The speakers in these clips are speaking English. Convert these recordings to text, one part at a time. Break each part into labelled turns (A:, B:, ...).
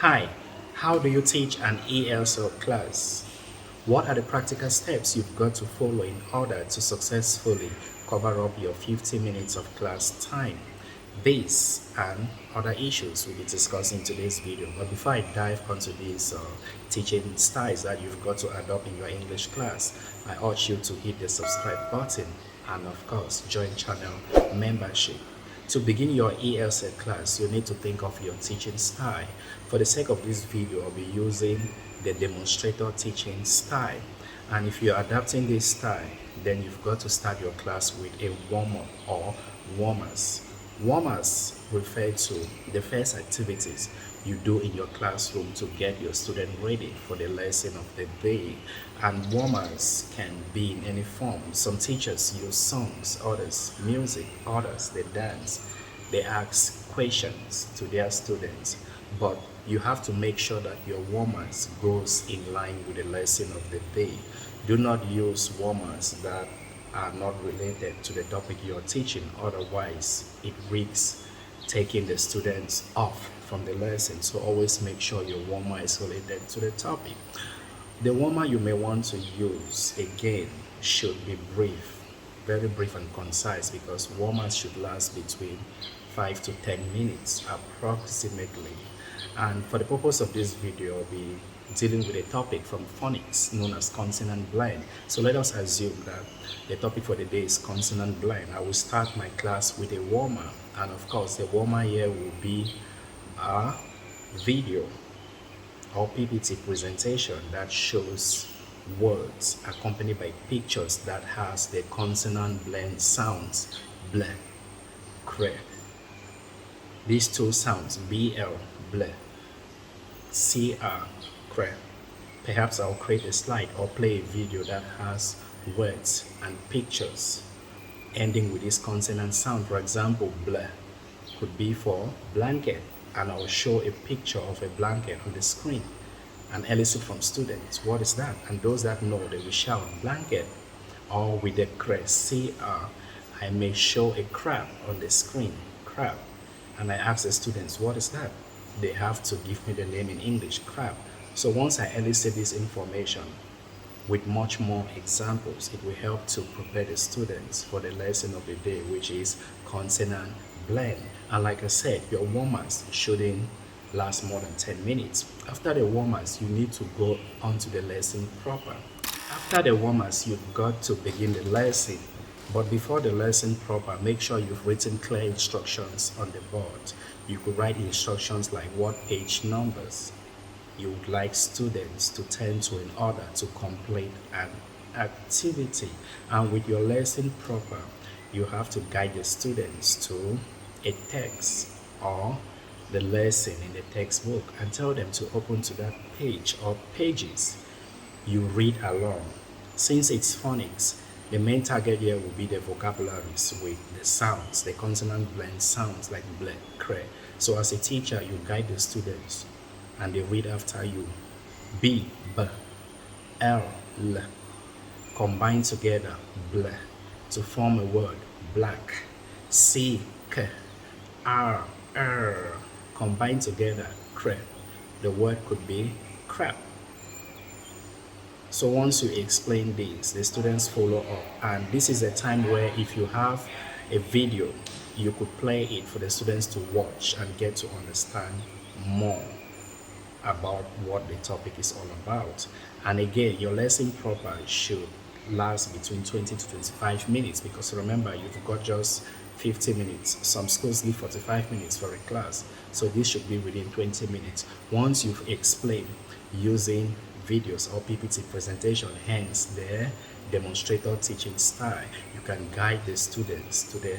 A: Hi, how do you teach an ESL class? What are the practical steps you've got to follow in order to successfully cover up your 50 minutes of class time? These and other issues we'll be discussing in today's video. But before I dive onto these teaching styles that you've got to adopt in your English class, I urge you to hit the subscribe button and of course join channel membership. To begin your ESL class, you need to think of your teaching style. For the sake of this video, I'll be using the demonstrator teaching style. And if you're adapting this style, then you've got to start your class with a warm-up or warmers. Warmers refer to the first activities you do in your classroom to get your student ready for the lesson of the day. And warmers can be in any form. Some teachers use songs, others music, others they dance. They ask questions to their students, but you have to make sure that your warmers goes in line with the lesson of the day. Do not use warmers that are not related to the topic you're teaching, otherwise it risks taking the students off from the lesson. So always make sure your warmer is related to the topic. The warmer you may want to use again should be brief, very brief and concise, because warmers should last between 5 to 10 minutes approximately. And for the purpose of this video, I'll be dealing with a topic from phonics known as consonant blend. So let us assume that the topic for the day is consonant blend. I will start my class with a warmer, and of course the warmer here will be a video or PPT presentation that shows words accompanied by pictures that has the consonant blend sounds ble, cre. These two sounds BL, ble, CR, cre. Perhaps I'll create a slide or play a video that has words and pictures ending with this consonant sound. For example, ble could be for blanket, and I'll show a picture of a blanket on the screen and elicit from students what is that, and those that know they will shout blanket. Or with the CR, I may show a crab on the screen, crab, and I ask the students what is that. They have to give me the name in English, crab. So once I elicit this information with much more examples, it will help to prepare the students for the lesson of the day, which is consonant blend. And like I said, your warmers shouldn't last more than 10 minutes. After the warmers, you need to go on to the lesson proper. After the warmers, you've got to begin the lesson. But before the lesson proper, make sure you've written clear instructions on the board. You could write instructions like what page numbers you would like students to turn to in order to complete an activity. And with your lesson proper, you have to guide the students to a text or the lesson in the textbook and tell them to open to that page or pages. You read along. Since it's phonics, the main target here will be the vocabularies with the sounds, the consonant blend sounds like ble, cre. So as a teacher, you guide the students and they read after you. B, B, L, L. Combine together, ble, to form a word, black. C, K, R, R. Combine together, cre. The word could be crap. So once you explain this, the students follow up, and this is a time where if you have a video, you could play it for the students to watch and get to understand more about what the topic is all about. And again, your lesson proper should last between 20 to 25 minutes, because remember, you've got just 50 minutes. Some schools give 45 minutes for a class, so this should be within 20 minutes. Once you've explained using videos or PPT presentation, hence the demonstrator teaching style, you can guide the students to the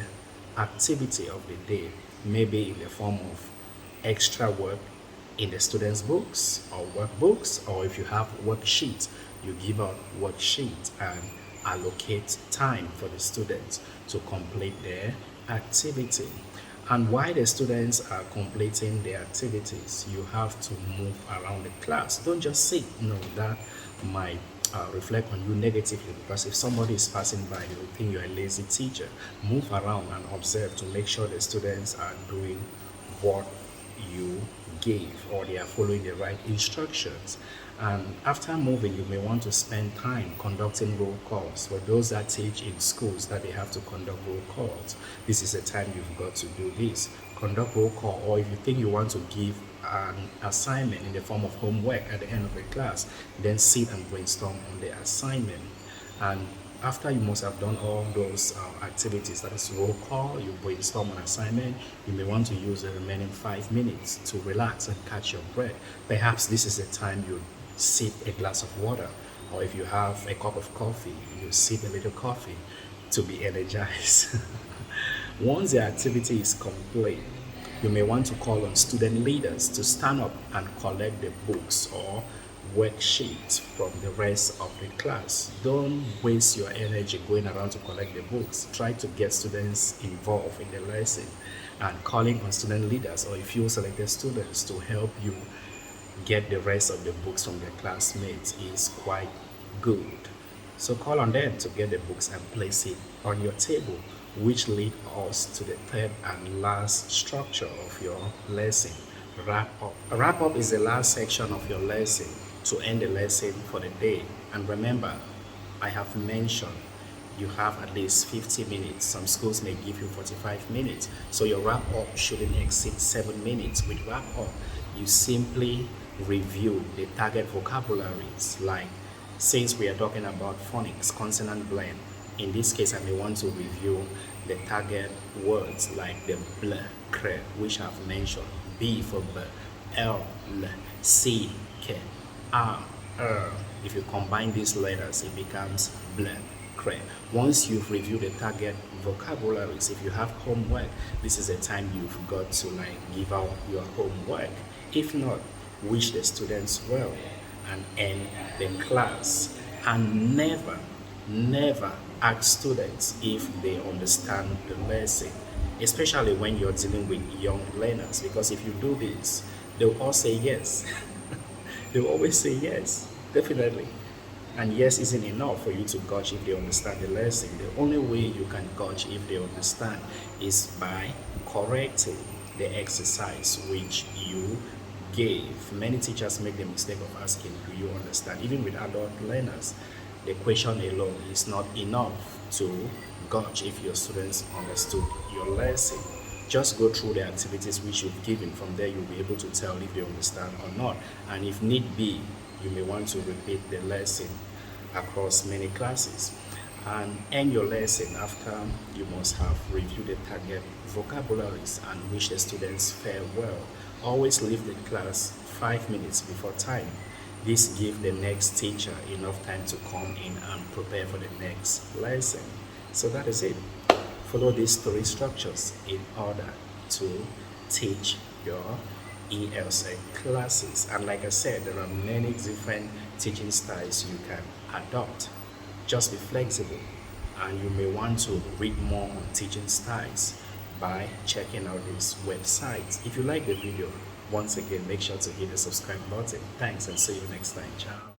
A: activity of the day, maybe in the form of extra work in the students' books or workbooks, or if you have worksheets, you give out worksheets and allocate time for the students to complete their activity. And while the students are completing their activities, you have to move around the class. Don't just sit. No, that might reflect on you negatively, because if somebody is passing by, they will think you're a lazy teacher. Move around and observe to make sure the students are doing what you gave, or they are following the right instructions. And after moving, you may want to spend time conducting roll calls. For those that teach in schools that they have to conduct roll calls, this is the time you've got to do this. Conduct roll call, or if you think you want to give an assignment in the form of homework at the end of the class, then sit and brainstorm on the assignment. And after you must have done all those activities, that is roll call, you brainstorm an assignment, you may want to use the remaining 5 minutes to relax and catch your breath. Perhaps this is the time you sip a glass of water, or if you have a cup of coffee, you sip a little coffee to be energized. Once the activity is complete, you may want to call on student leaders to stand up and collect the books or worksheets from the rest of the class. Don't waste your energy going around to collect the books. Try to get students involved in the lesson, and calling on student leaders or a few selected students to help you get the rest of the books from their classmates is quite good. So call on them to get the books and place it on your table, which lead us to the third and last structure of your lesson, wrap up. A wrap up is the last section of your lesson to end the lesson for the day. And remember, I have mentioned you have at least 50 minutes. Some schools may give you 45 minutes. So your wrap up shouldn't exceed 7 minutes. With wrap up, you simply review the target vocabularies, like since we are talking about phonics, consonant blend. In this case, I may want to review the target words like the bl, cre, which I've mentioned. B for b, l, l, c, k, r, If you combine these letters, it becomes bl, cre. Once you've reviewed the target vocabularies, if you have homework, this is the time you've got to give out your homework. If not, wish the students well and end the class. And never ask students if they understand the lesson, especially when you're dealing with young learners, because if you do this, they'll all say yes. They'll always say yes, definitely. And yes isn't enough for you to gauge if they understand the lesson. The only way you can gauge if they understand is by correcting the exercise which you gave. Many teachers make the mistake of asking, do you understand? Even with adult learners, the question alone is not enough to gauge if your students understood your lesson. Just go through the activities which you've given. From there, you'll be able to tell if they understand or not. And if need be, you may want to repeat the lesson across many classes. And end your lesson after you must have reviewed the target vocabularies and wish the students farewell. Always leave the class 5 minutes before time. This gives the next teacher enough time to come in and prepare for the next lesson. So that is it. Follow these 3 structures in order to teach your ESL classes. And like I said, there are many different teaching styles you can adopt. Just be flexible, and you may want to read more on teaching styles by checking out these websites. If you like the video, once again, make sure to hit the subscribe button. Thanks, and see you next time. Ciao.